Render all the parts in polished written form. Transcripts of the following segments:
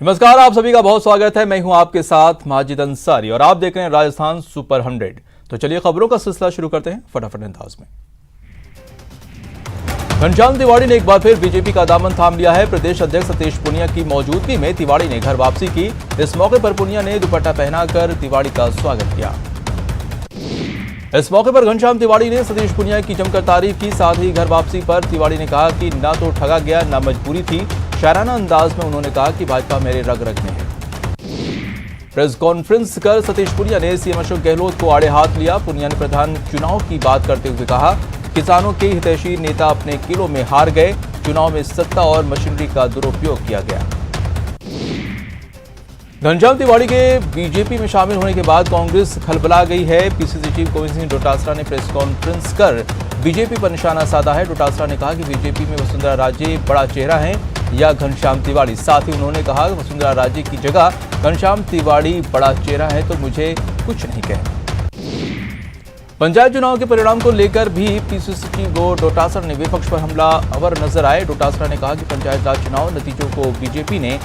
नमस्कार, आप सभी का बहुत स्वागत है। मैं हूं आपके साथ माजिद अंसारी और आप देख रहे हैं राजस्थान सुपर 100। तो चलिए खबरों का सिलसिला शुरू करते हैं फटाफट अंदाज में। घनश्याम तिवाड़ी ने एक बार फिर बीजेपी का दामन थाम लिया है। प्रदेश अध्यक्ष सतीश पूनिया की मौजूदगी में तिवाड़ी ने घर वापसी की। इस मौके पर पूनिया ने दुपट्टा पहनाकर तिवाड़ी का स्वागत किया। इस मौके पर घनश्याम तिवाड़ी ने सतीश पूनिया की जमकर तारीफ की। साथ ही घर वापसी पर तिवाड़ी ने कहा कि ना तो ठगा गया ना मजबूरी थी। शायराना अंदाज में उन्होंने कहा कि भाजपा मेरे रग रग में है। प्रेस कॉन्फ्रेंस कर सतीश पूनिया ने सीएम अशोक गहलोत को आड़े हाथ लिया। पूनिया ने प्रधान चुनाव की बात करते हुए कहा, किसानों के हितैषी नेता अपने किलों में हार गए। चुनाव में सत्ता और मशीनरी का दुरुपयोग किया गया। घनश्याम तिवाड़ी के बीजेपी में शामिल होने के बाद कांग्रेस खलबला गई है। पीसीसी चीफ गोविंद सिंह डोटासरा ने प्रेस कॉन्फ्रेंस कर बीजेपी पर निशाना साधा है। डोटासरा ने कहा कि बीजेपी में वसुंधरा राजे बड़ा चेहरा है या घनश्याम तिवाड़ी। साथ ही उन्होंने कहा कि वसुंधरा राजे की जगह घनश्याम तिवाड़ी बड़ा चेहरा है तो मुझे कुछ नहीं कहना। पंचायत चुनाव के परिणाम को लेकर भी पीसीसी चीफ डोटासरा ने विपक्ष पर हमलावर नजर आए। डोटासरा ने कहा कि पंचायत राज चुनाव नतीजों को बीजेपी ने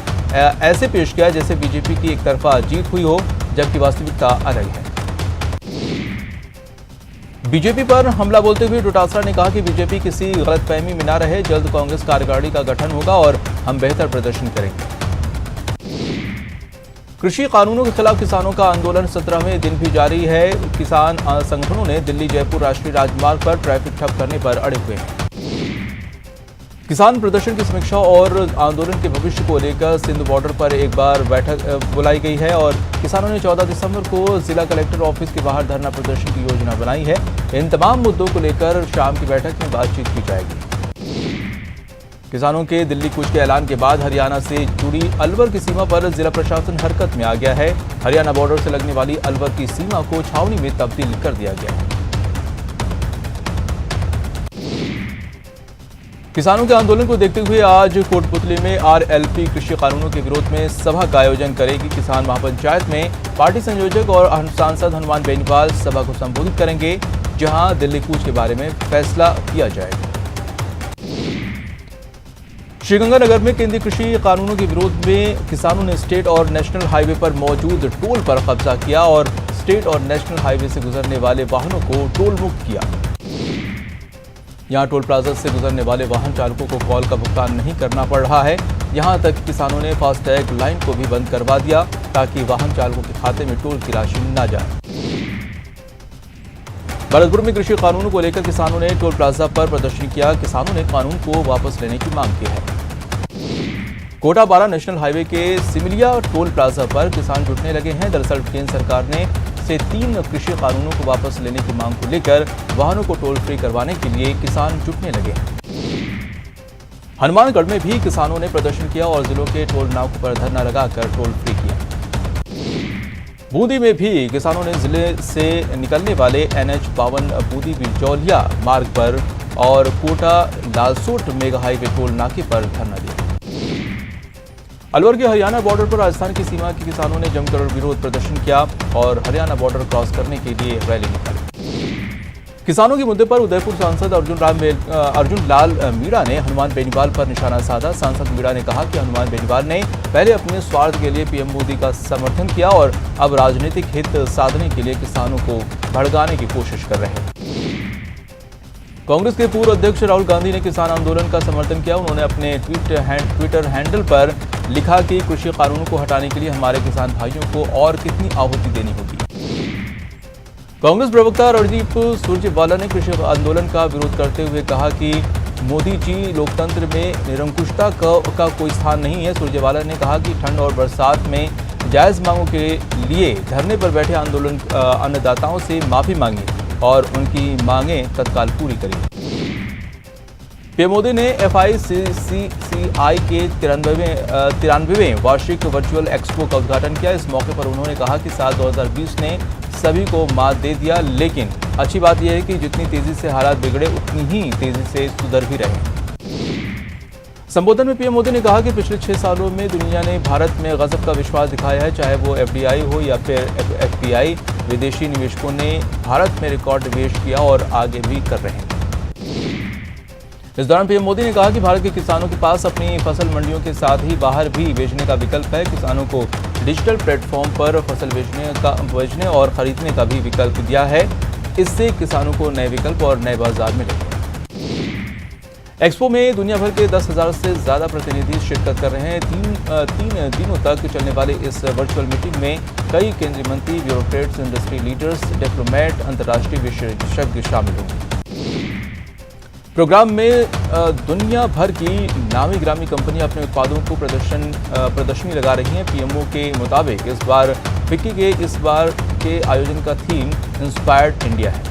ऐसे पेश किया जैसे बीजेपी की एक तरफा जीत हुई हो, जबकि वास्तविकता अलग है। बीजेपी पर हमला बोलते हुए डोटासरा ने कहा कि बीजेपी किसी गलतफहमी में न रहे। जल्द कांग्रेस कार्यकारिणी का गठन होगा और हम बेहतर प्रदर्शन करेंगे। कृषि कानूनों के खिलाफ किसानों का आंदोलन 17वें दिन भी जारी है। किसान संगठनों ने दिल्ली जयपुर राष्ट्रीय राजमार्ग पर ट्रैफिक ठप करने पर अड़े हुए हैं। किसान प्रदर्शन की समीक्षा और आंदोलन के भविष्य को लेकर सिंध बॉर्डर पर एक बार बैठक बुलाई गई है और किसानों ने 14 दिसंबर को जिला कलेक्टर ऑफिस के बाहर धरना प्रदर्शन की योजना बनाई है। इन तमाम मुद्दों को लेकर शाम की बैठक में बातचीत की जाएगी। किसानों के दिल्ली कूच के ऐलान के बाद हरियाणा से जुड़ी अलवर की सीमा पर जिला प्रशासन हरकत में आ गया है। हरियाणा बॉर्डर से लगने वाली अलवर की सीमा को छावनी में तब्दील कर दिया गया है। किसानों के आंदोलन को देखते हुए आज कोटपुतली में आरएलपी कृषि कानूनों के विरोध में सभा का आयोजन करेगी। किसान महापंचायत में पार्टी संयोजक और सांसद हनुमान बेनीवाल सभा को संबोधित करेंगे, जहां दिल्ली कूच के बारे में फैसला किया जाएगा। श्रीगंगानगर में केंद्रीय कृषि कानूनों के विरोध में किसानों ने स्टेट और नेशनल हाईवे पर मौजूद टोल पर कब्जा किया और स्टेट और नेशनल हाईवे से गुजरने वाले वाहनों को टोल मुक्त किया। यहां टोल प्लाजा से गुजरने वाले वाहन चालकों को टोल का भुगतान नहीं करना पड़ रहा है। यहां तक किसानों ने फास्टैग लाइन को भी बंद करवा दिया ताकि वाहन चालकों के खाते में टोल की राशि न जाए। भरतपुर में कृषि कानूनों को लेकर किसानों ने टोल प्लाजा पर प्रदर्शन किया। किसानों ने कानून को वापस लेने की मांग की है। कोटा 12 नेशनल हाईवे के सिमलिया टोल प्लाजा पर किसान जुटने लगे हैं। दरअसल केंद्र सरकार ने से 3 कृषि कानूनों को वापस लेने की मांग को लेकर वाहनों को टोल फ्री करवाने के लिए किसान जुटने लगे हैं। हनुमानगढ़ में भी किसानों ने प्रदर्शन किया और जिलों के टोल नाकों पर धरना लगाकर टोल फ्री किया। बूंदी में भी किसानों ने जिले से निकलने वाले NH52 बूंदी बिचौलिया मार्ग पर और Kota Lalsot mega highway toll नाके पर धरना दिया। अलवर के हरियाणा बॉर्डर पर राजस्थान की सीमा के किसानों ने जमकर विरोध प्रदर्शन किया और हरियाणा बॉर्डर क्रॉस करने के लिए रैली निकाली। किसानों के मुद्दे पर उदयपुर सांसद अर्जुन लाल मीणा ने हनुमान बेनीवाल पर निशाना साधा। सांसद मीणा ने कहा कि हनुमान बेनीवाल ने पहले अपने स्वार्थ के लिए पीएम मोदी का समर्थन किया और अब राजनीतिक हित साधने के लिए किसानों को भड़काने की कोशिश कर रहे हैं। कांग्रेस के पूर्व अध्यक्ष राहुल गांधी ने किसान आंदोलन का समर्थन किया। उन्होंने अपने ट्विटर हैंडल पर लिखा कि कृषि कानूनों को हटाने के लिए हमारे किसान भाइयों को और कितनी आहुति देनी होगी। कांग्रेस प्रवक्ता रणदीप सुरजेवाला ने कृषि आंदोलन का विरोध करते हुए कहा कि मोदी जी लोकतंत्र में निरंकुशता का कोई स्थान नहीं है। सुरजेवाला ने कहा कि ठंड और बरसात में जायज मांगों के लिए धरने पर बैठे अन्नदाताओं से माफी मांगी और उनकी मांगें तत्काल पूरी करी। पीएम मोदी ने FICCI के 93वें वार्षिक वर्चुअल एक्सपो का उद्घाटन किया। इस मौके पर उन्होंने कहा कि साल 2020 ने सभी को मात दे दिया, लेकिन अच्छी बात यह है कि जितनी तेजी से हालात बिगड़े उतनी ही तेजी से सुधर भी रहे। संबोधन में पीएम मोदी ने कहा कि पिछले 6 सालों में दुनिया ने भारत में गजब का विश्वास दिखाया है, चाहे वो FDI हो या फिर FPI। विदेशी निवेशकों ने भारत में रिकॉर्ड निवेश किया और आगे भी कर रहे हैं। इस दौरान पीएम मोदी ने कहा कि भारत के किसानों के पास अपनी फसल मंडियों के साथ ही बाहर भी बेचने का विकल्प है। किसानों को डिजिटल प्लेटफॉर्म पर फसल बेचने और खरीदने का भी विकल्प दिया है। इससे किसानों को नए विकल्प और नए बाजार मिलेंगे। एक्सपो में दुनिया भर के 10,000 से ज्यादा प्रतिनिधि शिरकत कर रहे हैं। तीन दिनों तक चलने वाले इस वर्चुअल मीटिंग में कई केंद्रीय मंत्री, ब्यूरोक्रेट्स, इंडस्ट्री लीडर्स, डिप्लोमेट, अंतर्राष्ट्रीय विशेषज्ञ शामिल होंगे। प्रोग्राम में दुनिया भर की नामी ग्रामी कंपनियां अपने उत्पादों को प्रदर्शनी लगा रही हैं। पीएमओ के मुताबिक इस बार फिक्की के आयोजन का थीम इंस्पायर्ड इंडिया है।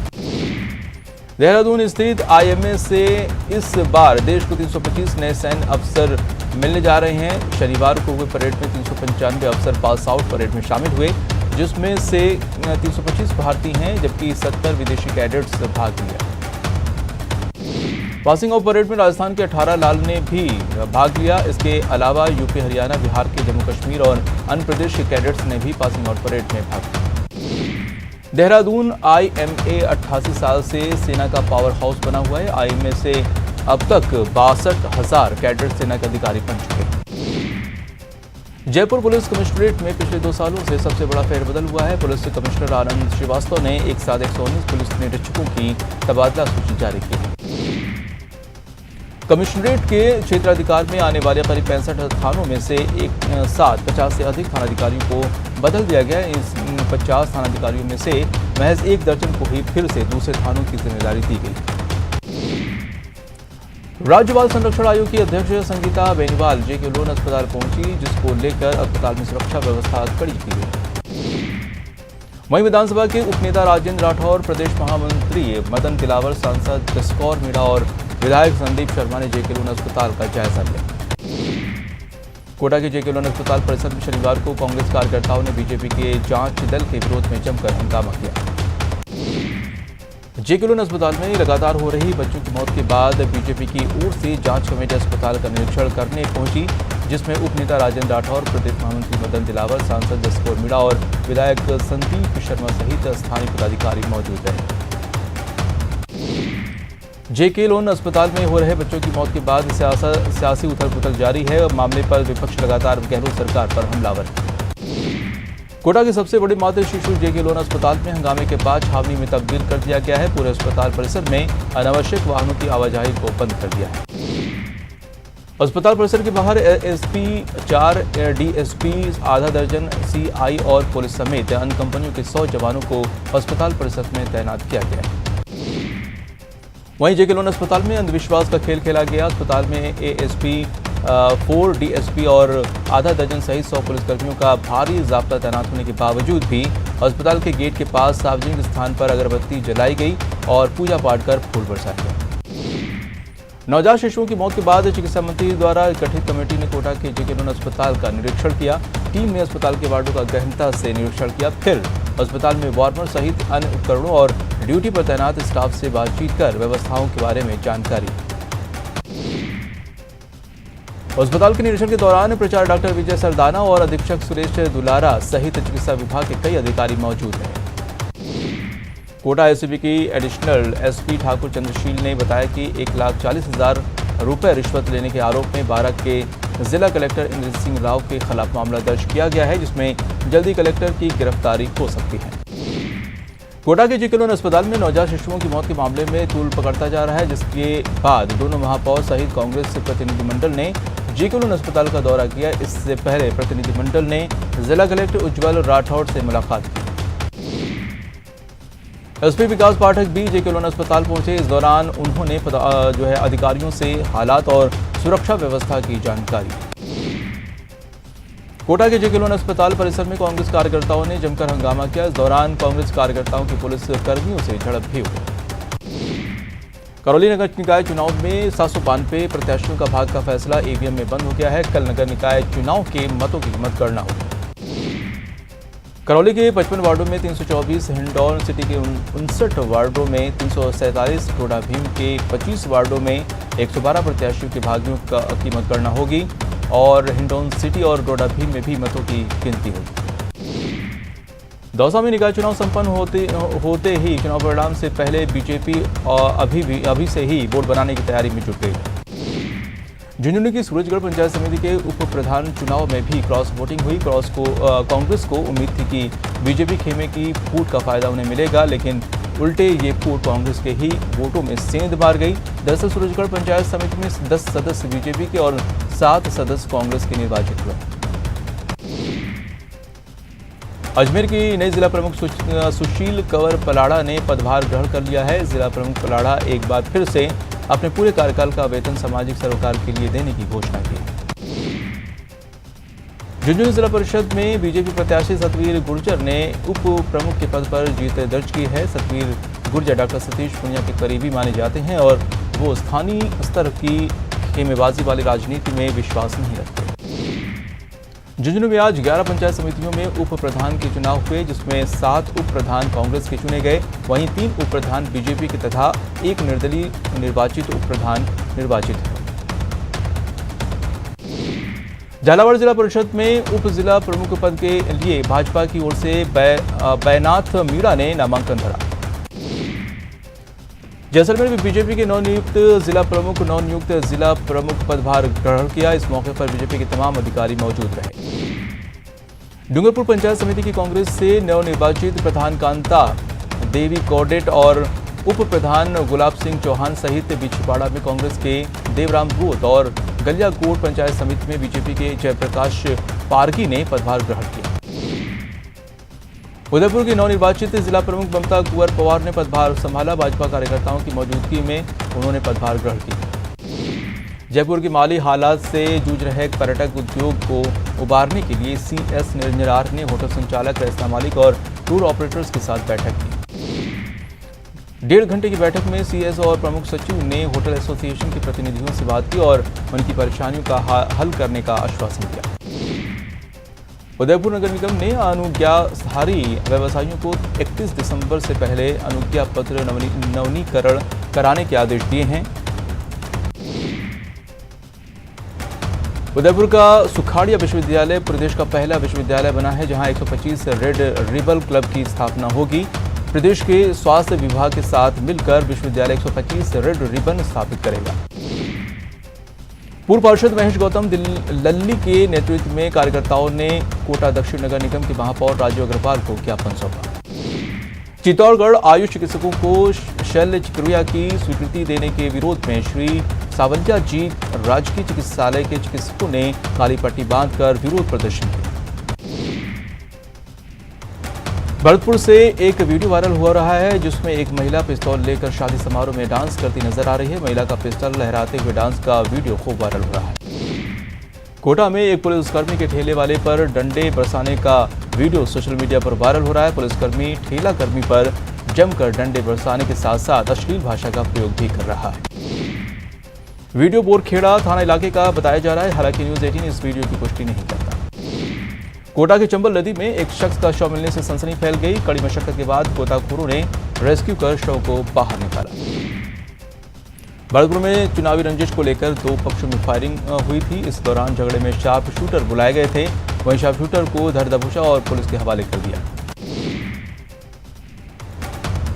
देहरादून स्थित आईएमए से इस बार देश को 325 नए सैन्य अफसर मिलने जा रहे हैं। शनिवार को हुए परेड में 395 अफसर पास आउट परेड में शामिल हुए, जिसमें से 325 भारतीय हैं जबकि 70 विदेशी कैडेट्स भाग लिया। पासिंग आउट परेड में राजस्थान के 18 लाल ने भी भाग लिया। इसके अलावा यूपी, हरियाणा, बिहार के, जम्मू कश्मीर और अन्य प्रदेश के कैडेट्स ने भी पासिंग आउट परेड में भाग लिया। देहरादून आईएमए 88 साल से सेना का पावर हाउस बना हुआ है। आईएमए से अब तक 62,000 कैडेट सेना के अधिकारी बन चुके हैं। जयपुर पुलिस कमिश्नरेट में पिछले 2 सालों से सबसे बड़ा फेरबदल हुआ है। पुलिस कमिश्नर आनंद श्रीवास्तव ने एक साथ 119 पुलिस निरीक्षकों की तबादला सूची जारी की है। कमिश्नरेट के क्षेत्राधिकार में आने वाले करीब 65 थानों में से एक साथ 50 से अधिक थानाधिकारियों को बदल दिया गया। इन 50 थानाधिकारियों में से महज 1 दर्जन को ही फिर से दूसरे थानों की जिम्मेदारी दी गई। राज्य बाल संरक्षण आयोग की अध्यक्ष संगीता बेनीवाल जेके लोन अस्पताल पहुंची, जिसको लेकर अस्पताल में सुरक्षा व्यवस्था कड़ी की गई। वहीं विधानसभा के उपनेता राजेंद्र राठौर, प्रदेश महामंत्री मदन दिलावर, सांसद जसकौर मीणा और विधायक संदीप शर्मा ने जेके लोन अस्पताल का जायजा लिया। कोटा के जेके लोन अस्पताल परिसर में शनिवार को कांग्रेस कार्यकर्ताओं ने बीजेपी के जांच दल के विरोध में जमकर हंगामा किया। जेके लोन अस्पताल में लगातार हो रही बच्चों की मौत के बाद बीजेपी की ओर से जांच कमेटी अस्पताल का निरीक्षण करने पहुंची, जिसमें उपनेता राजेंद्र राठौर, प्रदेश महामंत्री मदन दिलावर, सांसद जसकौर मीणा और विधायक संदीप शर्मा सहित स्थानीय पदाधिकारी मौजूद रहे। जेके लोन अस्पताल में हो रहे बच्चों की मौत के बाद सियासी उथल-पुथल जारी है और मामले पर विपक्ष लगातार गहलोत सरकार पर हमलावर है। कोटा के सबसे बड़े मातृ शिशु जेके लोन अस्पताल में हंगामे के बाद छावनी में तब्दील कर दिया गया है। पूरे अस्पताल परिसर में अनावश्यक वाहनों की आवाजाही को बंद कर दिया है। अस्पताल परिसर के बाहर एसपी, 4 डीएसपी, आधा दर्जन सीआई और पुलिस समेत अन्य कंपनियों के 100 जवानों को अस्पताल परिसर में तैनात किया गया है। वहीं जेके लोन अस्पताल में अंधविश्वास का खेल खेला गया। अस्पताल में एएसपी, 4 डीएसपी और आधा दर्जन सहित 100 पुलिसकर्मियों का भारी जाब्ता तैनात होने के बावजूद भी अस्पताल के गेट के पास सार्वजनिक स्थान पर अगरबत्ती जलाई गई और पूजा पाठ कर फूल बरसाया गया। नवजात शिशुओं की मौत के बाद चिकित्सा मंत्री द्वारा गठित कमेटी ने कोटा के जेके लोन अस्पताल का निरीक्षण किया। टीम ने अस्पताल के वार्डों का गहनता से निरीक्षण किया। फिर अस्पताल में वार्मर सहित अन्य उपकरणों और ड्यूटी पर तैनात स्टाफ से बातचीत कर व्यवस्थाओं के बारे में जानकारी। अस्पताल के निरीक्षण के दौरान प्रचार डॉक्टर विजय सरदाना और अधीक्षक सुरेश दुलारा सहित चिकित्सा विभाग के कई अधिकारी मौजूद रहे। कोटा एसीबी की एडिशनल एसपी ठाकुर चंद्रशील ने बताया कि 1,40,000 रुपए रिश्वत लेने के आरोप में 12 के जिला कलेक्टर इंद्र सिंह राव के खिलाफ मामला दर्ज किया गया है, जिसमें जल्दी कलेक्टर की गिरफ्तारी हो सकती है। कोटा के जेके लोन अस्पताल में नवजात शिशुओं की मौत के मामले में तूल पकड़ता जा रहा है, जिसके बाद दोनों महापौर सहित कांग्रेस प्रतिनिधिमंडल ने जेके लोन अस्पताल का दौरा किया। इससे पहले प्रतिनिधिमंडल ने जिला कलेक्टर उज्ज्वल राठौड़ से मुलाकात की। एसपी विकास पाठक भी जेके लोन अस्पताल पहुंचे। इस दौरान उन्होंने अधिकारियों से हालात और सुरक्षा व्यवस्था की जानकारी दी। कोटा के जेके लोन अस्पताल परिसर में कांग्रेस कार्यकर्ताओं ने जमकर हंगामा किया। इस दौरान कांग्रेस कार्यकर्ताओं की पुलिस कर्मियों से झड़प भी हुई। करौली नगर निकाय चुनाव में 792 प्रत्याशियों का भाग्य का फैसला ईवीएम में बंद हो गया है। कल नगर निकाय चुनाव के मतों की मतगणना होगी। करौली के 55 वार्डों में 324, हिंडौन सिटी के 59 वार्डों में 347, डोडा भीम के 25 वार्डों में 112 प्रत्याशियों के भाग्यों की मतगणना होगी और हिंडौन सिटी और डोडा भीम में भी मतों की गिनती होगी। दौसा में निकाय चुनाव संपन्न होते ही चुनाव परिणाम से पहले बीजेपी अभी से ही बोर्ड बनाने की तैयारी में जुट गई। झुंझुनू की सूरजगढ़ पंचायत समिति के उप प्रधान चुनाव में भी क्रॉस वोटिंग हुई। कांग्रेस को उम्मीद थी कि बीजेपी खेमे की फूट का फायदा उन्हें मिलेगा, लेकिन उल्टे ये फूट कांग्रेस के ही वोटों में सेंध मार गई। दरअसल सूरजगढ़ पंचायत समिति में 10 सदस्य बीजेपी के और 7 सदस्य कांग्रेस के निर्वाचित हुए। अजमेर की नई जिला प्रमुख सुशील कंवर पलाड़ा ने पदभार ग्रहण कर लिया है। जिला प्रमुख पलाड़ा एक बार फिर से अपने पूरे कार्यकाल का वेतन सामाजिक सरोकार के लिए देने की घोषणा की। झुंझुनू जिला परिषद में बीजेपी प्रत्याशी सतवीर गुर्जर ने उप प्रमुख के पद पर जीत दर्ज की है। सतवीर गुर्जर डॉक्टर सतीश पुनिया के करीबी माने जाते हैं और वो स्थानीय स्तर की खेमेबाजी वाली राजनीति में विश्वास नहीं रखते। झुंझुनू में आज 11 पंचायत समितियों में उप प्रधान के चुनाव हुए, जिसमें 7 उप प्रधान कांग्रेस के चुने गए, वहीं 3 उप प्रधान बीजेपी के तथा 1 निर्दलीय निर्वाचित उप प्रधान निर्वाचित है। झालावाड़ जिला परिषद में उप जिला प्रमुख पद के लिए भाजपा की ओर से बैनाथ मीणा ने नामांकन भरा। जैसलमेर में बीजेपी के नवनियुक्त जिला प्रमुख पदभार ग्रहण किया। इस मौके पर बीजेपी के तमाम अधिकारी मौजूद रहे। डूंगरपुर पंचायत समिति की कांग्रेस से नवनिर्वाचित प्रधान कांता देवी कौडेट और उप प्रधान गुलाब सिंह चौहान सहित बिछपाड़ा में कांग्रेस के देवराम भूत और गलियाकोट पंचायत समिति में बीजेपी के जयप्रकाश पारगी ने पदभार ग्रहण किया। उदयपुर की नवनिर्वाचित जिला प्रमुख ममता कुंवर पवार ने पदभार संभाला। भाजपा कार्यकर्ताओं की मौजूदगी में उन्होंने पदभार ग्रहण किया। जयपुर की माली हालात से जूझ रहे पर्यटक उद्योग को उबारने के लिए CS निरंजनार ने होटल संचालक, रेस्तरां मालिक और टूर ऑपरेटर्स के साथ बैठक की। 1.5 घंटे की बैठक में CS और प्रमुख सचिव ने होटल एसोसिएशन के प्रतिनिधियों से बात की और उनकी परेशानियों का हल करने का आश्वासन दिया। उदयपुर नगर निगम ने अनुज्ञाधारी व्यवसायियों को 31 दिसंबर से पहले अनुज्ञा पत्र नवीनीकरण कराने के आदेश दिए हैं। उदयपुर का सुखाड़िया विश्वविद्यालय प्रदेश का पहला विश्वविद्यालय बना है, जहां 125 रेड रिबन क्लब की स्थापना होगी। प्रदेश के स्वास्थ्य विभाग के साथ मिलकर विश्वविद्यालय 125 रेड रिबन स्थापित करेगा। पूर्व पार्षद महेश गौतम लल्ली के नेतृत्व में कार्यकर्ताओं ने कोटा दक्षिण नगर निगम के महापौर राजू अग्रवाल को ज्ञापन सौंपा। चित्तौड़गढ़ आयुष चिकित्सकों को शल्य चिकित्सा की स्वीकृति देने के विरोध में श्री सावलिया जी राजकीय चिकित्सालय के चिकित्सकों ने काली पट्टी बांधकर विरोध प्रदर्शन किया। भरतपुर से एक वीडियो वायरल हो रहा है, जिसमें एक महिला पिस्तौल लेकर शादी समारोह में डांस करती नजर आ रही है। महिला का पिस्तौल लहराते हुए डांस का वीडियो खूब वायरल हो रहा है। कोटा में एक पुलिसकर्मी के ठेले वाले पर डंडे बरसाने का वीडियो सोशल मीडिया पर वायरल हो रहा है। पुलिसकर्मी ठेला कर्मी पर जमकर डंडे बरसाने के साथ साथ अश्लील भाषा का प्रयोग भी कर रहा है। वीडियो बोरखेड़ा थाना इलाके का बताया जा रहा है, हालांकि न्यूज़ 18 इस वीडियो की पुष्टि नहीं करता। कोटा के चंबल नदी में एक शख्स का शव मिलने से सनसनी फैल गई। कड़ी मशक्कत के बाद गोताखोरों ने रेस्क्यू कर शव को बाहर निकाला। भरतपुर में चुनावी रंजिश को लेकर 2 पक्षों में फायरिंग हुई थी। इस दौरान झगड़े में शार्प शूटर बुलाए गए थे, वहीं शार्प शूटर को धर दबोचा और पुलिस के हवाले कर दिया।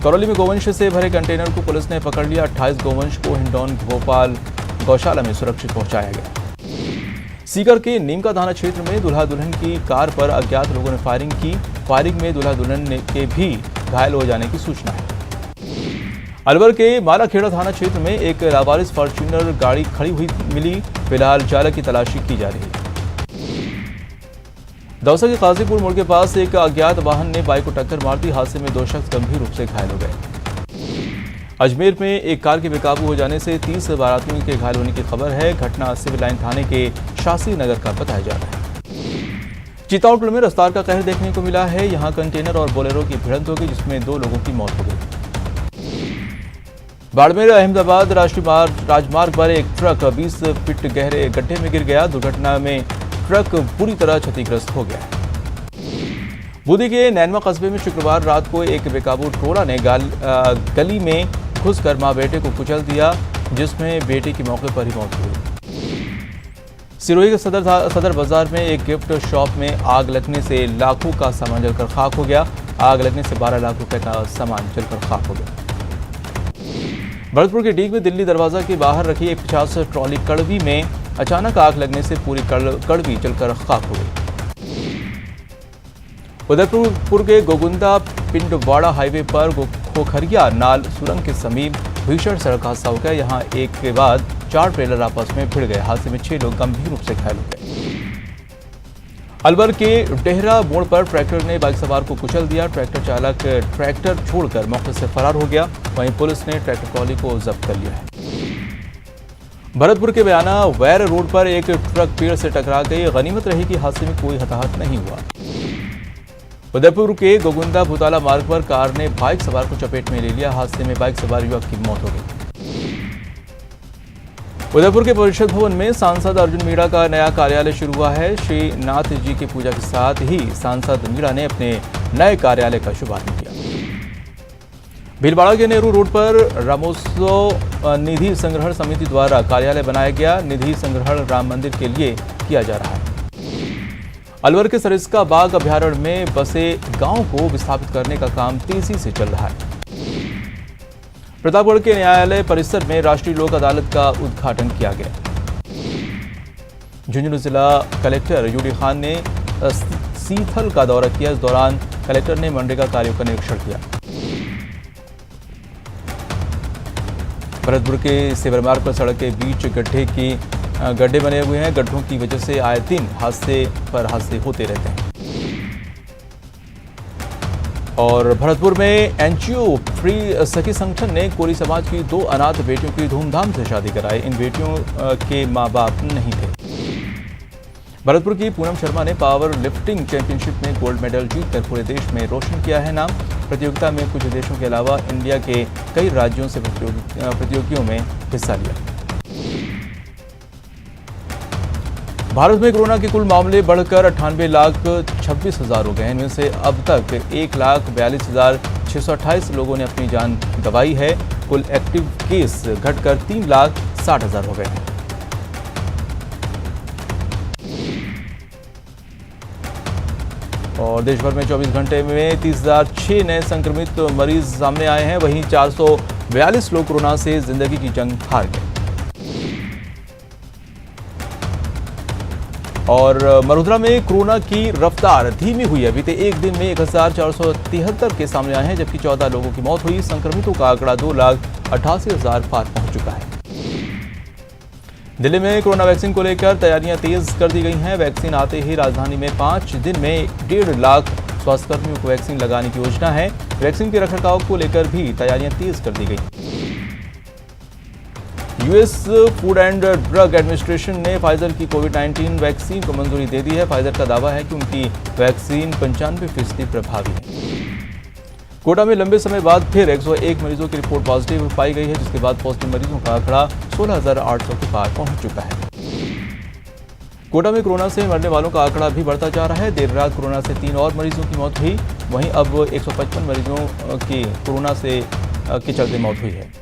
करौली में गोवंश से भरे कंटेनर को पुलिस ने पकड़ लिया। 28 गोवंश को हिंडौन भोपाल गौशाला में सुरक्षित पहुंचाया गया। सीकर के नीमका थाना क्षेत्र में दूल्हा दुल्हन की कार पर अज्ञात लोगों ने फायरिंग की। फायरिंग में दूल्हा दुल्हन के भी घायल हो जाने की सूचना है। अलवर के मालाखेड़ा थाना क्षेत्र में एक लावारिस फॉर्च्यूनर गाड़ी खड़ी हुई मिली। फिलहाल चालक की तलाशी की जा रही है। दौसा के काजीपुर मोड़ के पास एक अज्ञात वाहन ने बाइक को टक्कर मार दी। हादसे में 2 शख्स गंभीर रूप से घायल हो गए। अजमेर में एक कार के बेकाबू हो जाने से 30 बारातियों के घायल होने की खबर है। घटना सिविल लाइन थाने के शास्त्री नगर का बताया जा रहा है। चित्तौड़गढ़ में रफ्तार का कहर देखने को मिला है। यहां कंटेनर और बोलेरो की भिड़ंत हो गई, जिसमें 2 लोगों की मौत हो गई। बाड़मेर अहमदाबाद राष्ट्रीय राजमार्ग पर एक ट्रक 20 फीट गहरे गड्ढे में गिर गया। दुर्घटना में ट्रक पूरी तरह क्षतिग्रस्त हो गया। बूंदी के नैनवा कस्बे में शुक्रवार रात को एक बेकाबू टोला ने गली में घुसकर मां बेटे को कुचल दिया, जिसमें बेटे की मौके पर ही मौत हुई। सिरोही के सदर बाजार में एक गिफ्ट शॉप में आग लगने से लाखों का सामान जलकर खाक हो गया। आग लगने से 12 लाख रुपए का सामान जलकर खाक हो गया। भरतपुर के डीग में दिल्ली दरवाजा के बाहर रखी एक 50 ट्रॉली कड़वी में अचानक आग लगने से पूरी कड़वी जलकर खाक हो गई। उदयपुर के गोगुंदा पिंडवाड़ा हाईवे पर खोखरिया नाल सुरंग के समीप भीषण सड़क हादसा हो गया। यहां एक के बाद 4 ट्रेलर आपस में भिड़ गए। हादसे में 6 लोग गंभीर रूप से घायल हो गए। अलवर के डेहरा मोड़ पर ट्रैक्टर ने बाइक सवार को कुचल दिया। ट्रैक्टर चालक ट्रैक्टर छोड़कर मौके से फरार हो गया। वहीं पुलिस ने ट्रैक्टर ट्रॉली को जब्त कर लिया है। भरतपुर के बयाना वैर रोड पर एक ट्रक पेड़ से टकरा गई। गनीमत रही कि हादसे में कोई हताहत नहीं हुआ। उदयपुर के गोगुंदा भूताला मार्ग पर कार ने बाइक सवार को चपेट में ले लिया। हादसे में बाइक सवार युवक की मौत हो गई। उदयपुर के परिषद भवन में सांसद अर्जुन मीणा का नया कार्यालय शुरू हुआ है। श्री नाथ जी की पूजा के साथ ही सांसद मीणा ने अपने नए कार्यालय का शुभारंभ किया। भीलवाड़ा के नेहरू रोड पर रामोत्सव निधि संग्रहण समिति द्वारा कार्यालय बनाया गया। निधि संग्रहण राम मंदिर के लिए किया जा रहा है। अलवर के सरिस्का बाग अभ्यारण्य में बसे गांव को विस्थापित करने का काम तेजी से चल रहा है। प्रतापगढ़ के न्यायालय परिसर में राष्ट्रीय लोक अदालत का उद्घाटन किया गया। झुंझुनू जिला कलेक्टर यूडी खान ने सीथल का दौरा किया। इस दौरान कलेक्टर ने मनरेगा कार्यों का निरीक्षण किया। भरतपुर के सेवर मार्ग पर सड़क के बीच गड्ढे बने हुए हैं। गड्ढों की वजह से आए दिन हादसे होते रहते हैं। और भरतपुर में एनजीओ फ्री सखी संगठन ने कोरी समाज की 2 अनाथ बेटियों की धूमधाम से शादी कराई। इन बेटियों के मां बाप नहीं थे। भरतपुर की पूनम शर्मा ने पावर लिफ्टिंग चैंपियनशिप में गोल्ड मेडल जीतकर पूरे देश में रोशन किया है नाम। प्रतियोगिता में कुछ देशों के अलावा इंडिया के कई राज्यों से प्रतियोगियों में हिस्सा लिया। भारत में कोरोना के कुल मामले बढ़कर 98,26,000 हो गए हैं। इनमें से अब तक 1,42,628 लोगों ने अपनी जान गंवाई है। कुल एक्टिव केस घटकर 3,60,000 हो गए हैं। और देश भर में 24 घंटे में 30,006 नए संक्रमित मरीज सामने आए हैं। वहीं 442 लोग कोरोना से जिंदगी की जंग हार गए। और मरुधरा में कोरोना की रफ्तार धीमी हुई है। बीते एक दिन में 1,473 केस सामने आए हैं, जबकि 14 लोगों की मौत हुई। संक्रमितों का आंकड़ा 2,88,000 पार पहुंच चुका है। दिल्ली में कोरोना वैक्सीन को लेकर तैयारियां तेज कर दी गई हैं। वैक्सीन आते ही राजधानी में 5 दिन में 1.5 लाख स्वास्थ्यकर्मियों को वैक्सीन लगाने की योजना है। वैक्सीन के रखरखाव को लेकर भी तैयारियां तेज कर दी गई। US food and drug administration ने फाइजर की कोविड-19 वैक्सीन को मंजूरी दे दी है। फाइजर का दावा है कि उनकी वैक्सीन 95% प्रभावी है। कोटा में लंबे समय बाद फिर 101 मरीजों की रिपोर्ट पॉजिटिव पाई गई है, जिसके बाद पॉजिटिव मरीजों का आंकड़ा 16,800 के पार पहुंच चुका है। कोटा में कोरोना से मरने वालों का आंकड़ा भी बढ़ता जा रहा है। देर रात कोरोना से 3 और मरीजों की मौत हुई। वहीं अब 155 मरीजों की कोरोना के चलते मौत हुई है।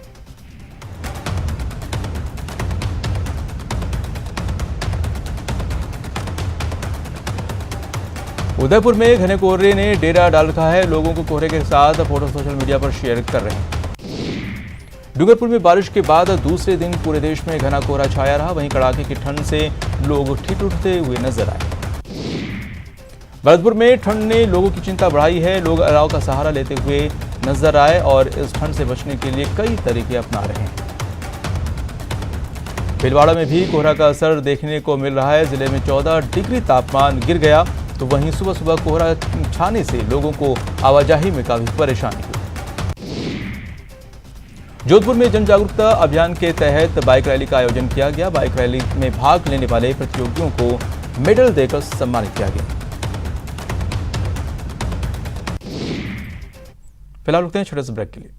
उदयपुर में घने कोहरे ने डेरा डाल रखा है। लोगों को कोहरे के साथ फोटो सोशल मीडिया पर शेयर कर रहे हैं। डूंगरपुर में बारिश के बाद दूसरे दिन पूरे देश में घना कोहरा छाया रहा। वहीं कड़ाके की ठंड से लोग ठिठुरते हुए नजर आए। भरतपुर में ठंड ने लोगों की चिंता बढ़ाई है। लोग अलाव का सहारा लेते हुए नजर आए और इस ठंड से बचने के लिए कई तरीके अपना रहे हैं। भीलवाड़ा में भी कोहरा का असर देखने को मिल रहा है। जिले में 14 डिग्री तापमान गिर गया। तो वहीं सुबह सुबह कोहरा छाने से लोगों को आवाजाही में काफी परेशानी हुई। जोधपुर में जन जागरूकता अभियान के तहत बाइक रैली का आयोजन किया गया। बाइक रैली में भाग लेने वाले प्रतियोगियों को मेडल देकर सम्मानित किया गया। फिलहाल रुकते हैं छोटे से ब्रेक के लिए।